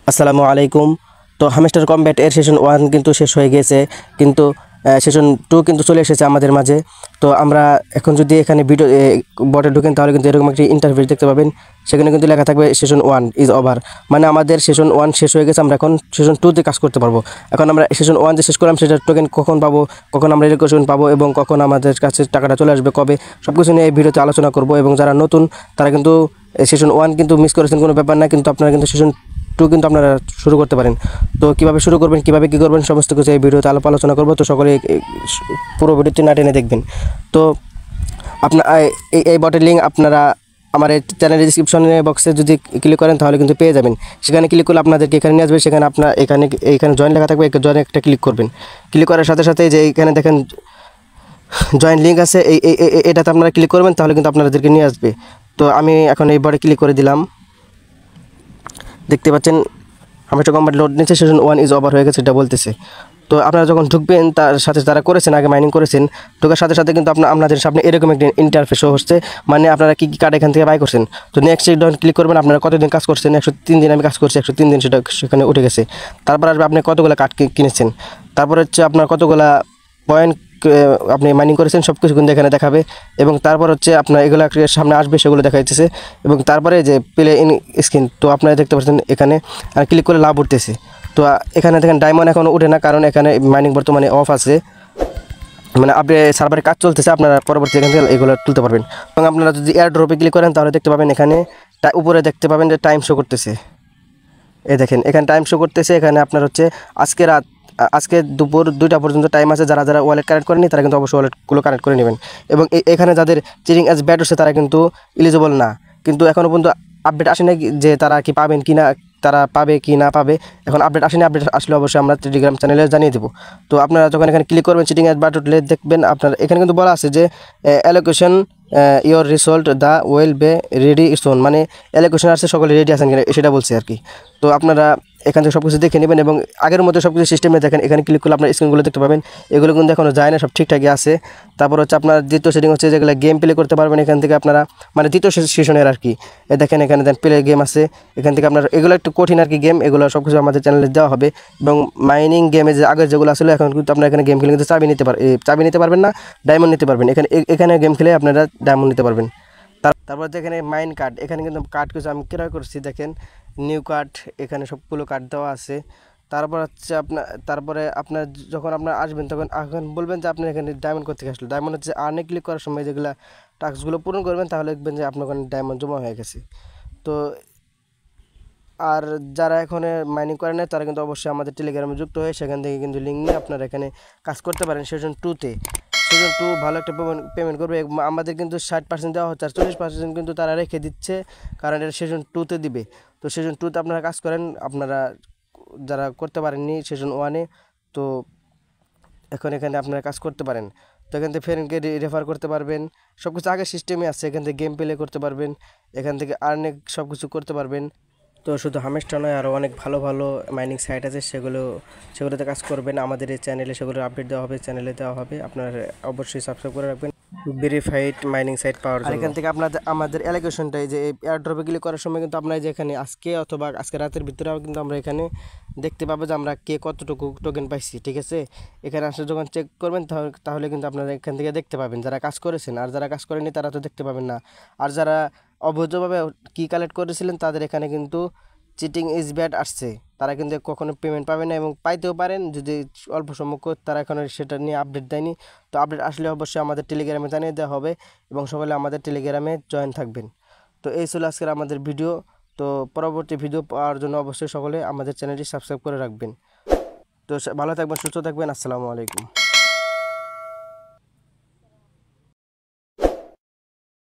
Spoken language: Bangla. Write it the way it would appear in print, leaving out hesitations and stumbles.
আসসালামু আলাইকুম। তো হামস্টার কমব্যাট এর সেশন 1 কিন্তু শেষ হয়ে গেছে, কিন্তু সেশন 2 কিন্তু চলে এসেছে আমাদের মাঝে। তো আমরা এখন যদি এখানে ভিডিও বটে ঢুকেন তাহলে কিন্তু এরকম একটি ইন্টারফেস দেখতে পাবেন। সেখানে কিন্তু লেখা থাকবে সেশন 1 ইজ ওভার, মানে আমাদের সেশন 1 শেষ হয়ে গেছে। আমরা এখন সেশন 2 তে কাজ করতে পারবো। এখন আমরা সেশন 1 যে শেষ করলাম সেটার টোকেন কখন পাবো, কখন আমরা রিকোয়েশন পাবো এবং কখন আমাদের কাছে টাকাটা চলে আসবে, কবে, সব কিছু নিয়ে এই ভিডিওতে আলোচনা করব। এবং যারা নতুন তারা কিন্তু সেশন 1 কিন্তু মিস করেছেন কোনো ব্যাপার না, কিন্তু আপনারা কিন্তু সেশন 2 কিন্তু আপনারা শুরু করতে পারেন। তো কিভাবে শুরু করবেন, কিভাবে কি করবেন, সমস্ত কিছু এই ভিডিওতে আলোচনা করব। তো সকলে পুরো ভিডিওটি না টেনে দেখবেন। তো আপনার এই বটের লিঙ্ক আপনারা আমার এই চ্যানেলের ডিসক্রিপশনে বক্সে যদি ক্লিক করেন তাহলে কিন্তু পেয়ে যাবেন। সেখানে ক্লিক করলে আপনাদেরকে এখানে নিয়ে আসবে। সেখানে আপনার এখানে জয়েন লেখা থাকবে, জয়েন একটা ক্লিক করবেন। ক্লিক করার সাথে সাথে যে এখানে দেখেন জয়েন লিঙ্ক আছে, এটাতে আপনারা ক্লিক করবেন তাহলে কিন্তু আপনাদেরকে নিয়ে আসবে। তো আমি এখন এই বটে ক্লিক করে দিলাম। দেখতে পাচ্ছেন হামস্টার কমব্যাট লোড নিচ্ছে, সেশন 1 ইজ ওভার হয়ে গেছে এটা বলতেছে। তো আপনারা যখন ঢুকবেন তার সাথে যারা করেছেন, আগে মাইনিং করেছেন, ঢোকার সাথে সাথে কিন্তু আপনাদের সামনে এরকম একটি ইন্টারফেস হচ্ছে, মানে আপনারা কী কী কার্ড এখান থেকে বাই করছেন। তো নেক্সট ক্লিক করবেন। আপনারা কতদিন কাজ করছেন, 103 দিন আমি কাজ করছি, 103 দিন সেটা সেখানে উঠে গেছে। তারপর আসবে আপনি কতগুলো কার্ড কিনেছেন, তারপর হচ্ছে আপনার কতগুলা পয়েন্ট আপনি মাইনিং করেছেন, সব কিছু কিন্তু এখানে দেখাবে। এবং তারপর হচ্ছে আপনার এগুলো সামনে আসবে, সেগুলো দেখা যাচ্ছে। এবং তারপরে যে প্লে ইন স্ক্রিন, তো আপনারা দেখতে পাচ্ছেন এখানে ক্লিক করে লাভ উঠতেছে। তো এখানে দেখেন ডায়মন্ড এখনও উঠে না, কারণ এখানে মাইনিং বর্তমানে অফ আছে, মানে আপনি সার্ভারে কাজ চলতেছে। আপনারা পরবর্তী এখান থেকে এগুলো তুলতে পারবেন। এবং আপনারা যদি এয়ার ড্রপে ক্লিক করেন তাহলে দেখতে পাবেন এখানে উপরে দেখতে পাবেন যে টাইম শো করতেছে। এই দেখেন এখানে টাইম শো করতেছে। এখানে আপনার হচ্ছে আজকে দুপুর 2টা পর্যন্ত টাইম আছে। যারা যারা ওয়ালেট কানেক্ট করেনি তারা কিন্তু অবশ্যই ওয়ালেটগুলো কানেক্ট করে নেবেন। এবং এখানে যাদের চিটিং অ্যাজ ব্যাড হচ্ছে তারা কিন্তু এলিজিবল না, কিন্তু এখনও পর্যন্ত আপডেট আসে না যে তারা কি পাবেন কি না, তারা পাবে কি না পাবে। এখন আপডেট আসেনি, আপডেট আসলে অবশ্যই আমরা টেলিগ্রাম চ্যানেলে জানিয়ে দেবো। তো আপনারা যখন এখানে ক্লিক করবেন চিটিং অ্যাজ ব্যাড উঠলে দেখবেন আপনার এখানে কিন্তু বলা আছে যে অ্যালোকেশন ইয়োর রিসল্ট দ্য ওয়েল বে রেডি সোন, মানে অ্যালোকেশন আসছে, সকলে রেডি আছেন কিনা সেটা বলছে আর কি। তো আপনারা এখান থেকে সব কিছু দেখে নেবেন এবং আগের মতো সব কিছু সিস্টেমে দেখেন। এখানে ক্লিক করলে আপনার স্ক্রিনগুলো দেখতে পাবেন, এগুলো কিন্তু এখনও যায় না, সব ঠিকঠাকই আছে। তারপর হচ্ছে আপনার দ্বিতীয় সেটিং হচ্ছে যেগুলো গেম প্লে করতে পারবেন এখান থেকে আপনারা, মানে দ্বিতীয় সেশনের আর কি। দেখেন এখানে দেন প্লে গেম আছে, এখান থেকে আপনার এগুলো একটু কঠিন আর কি গেম, এগুলো সব কিছু আমাদের চ্যানেলে দেওয়া হবে। এবং মাইনিং গেমে যে আগের যেগুলো আসলে এখন কিন্তু আপনারা এখানে গেম খেলে কিন্তু চাবি নিতে পারবেন না, ডায়মন্ড নিতে পারবেন। এখানে গেম খেলে আপনারা ডায়মন্ড নিতে পারবেন। তারপর এখানে মাইন কার্ড, এখানে কিন্তু কার্ড কিছু আমি ক্রয় করছি, দেখেন নিউ কার্ড, এখানে সবগুলো কার্ড দেওয়া আছে। তারপর হচ্ছে তারপরে আপনার যখন আপনার আসবেন তখন এখন বলবেন যে আপনি এখানে ডায়মন্ড কোথেকে আসলো। ডায়মন্ড হচ্ছে আর্নে ক্লিক করার সময় যেগুলো টাস্কগুলো পূরণ করবেন তাহলে দেখবেন যে আপনার ওখানে ডায়মন্ড জমা হয়ে গেছে। তো আর যারা এখন মাইনিং করে না তারা কিন্তু অবশ্যই আমাদের টেলিগ্রামে যুক্ত হয়ে সেখান থেকে কিন্তু লিঙ্ক নিয়ে আপনারা এখানে কাজ করতে পারেন। সেশন 2তে ভালো একটা পেমেন্ট করবে। আমাদের কিন্তু 60% দেওয়া হচ্ছে, আর 40% কিন্তু তারা রেখে দিচ্ছে, কারণ এটা সেশন 2তে দিবে। তো সেশন 2তে আপনারা কাজ করেন, আপনারা যারা করতে পারেননি সেশন 1-এ, তো এখন এখানে আপনারা কাজ করতে পারেন। তো এখান থেকে ফ্রেন্ডকে রেফার করতে পারবেন, সব কিছু আগের সিস্টেমে আছে। এখান থেকে গেম প্লে করতে পারবেন, এখান থেকে আর্নিং সব কিছু করতে পারবেন। তো শুধু হামেস্টার নয়, আরও অনেক ভালো ভালো মাইনিং সাইট আছে, সেগুলোতে কাজ করবেন। আমাদের এই চ্যানেলে সেগুলোর আপডেট দেওয়া হবে, চ্যানেলে দেওয়া হবে। আপনারা অবশ্যই সাবস্ক্রাইব করে রাখবেন ভেরিফাইড মাইনিং সাইট পাওয়ার জন্য। এখান থেকে আমাদের অ্যালোকেশনটাই যে এয়ার ড্রপে ক্লিক করার সময় কিন্তু আপনারা যে এখানে আজকে অথবা আজকে রাতের ভিতরেও কিন্তু আমরা এখানে দেখতে পাবো যে আমরা কে কতটুকু টোকেন পাইছি, ঠিক আছে। এখানে আসলে যখন চেক করবেন তাহলে কিন্তু আপনারা এখান থেকে দেখতে পাবেন যারা কাজ করেছেন, আর যারা কাজ করেনি তারা তো দেখতে পাবেন না। আর যারা অবৈধভাবে কি কালেক্ট করেছিলেন তাদের এখানে কিন্তু চিটিং ইজ ব্যাড আসছে, তারা কিন্তু কখনো পেমেন্ট পাবে না এবং পাইতেও পারেন যদি অল্প সময়, তারা এখনও সেটা নিয়ে আপডেট দেয়নি। তো আপডেট আসলে অবশ্যই আমাদের টেলিগ্রামে জানিয়ে দেওয়া হবে এবং সকলে আমাদের টেলিগ্রামে জয়েন থাকবেন। তো এই ছিল আজকের আমাদের ভিডিও। তো পরবর্তী ভিডিও পাওয়ার জন্য অবশ্যই সকলে আমাদের চ্যানেলটি সাবস্ক্রাইব করে রাখবেন। তো ভালো থাকবেন, সুস্থ থাকবেন। আসসালামু আলাইকুম।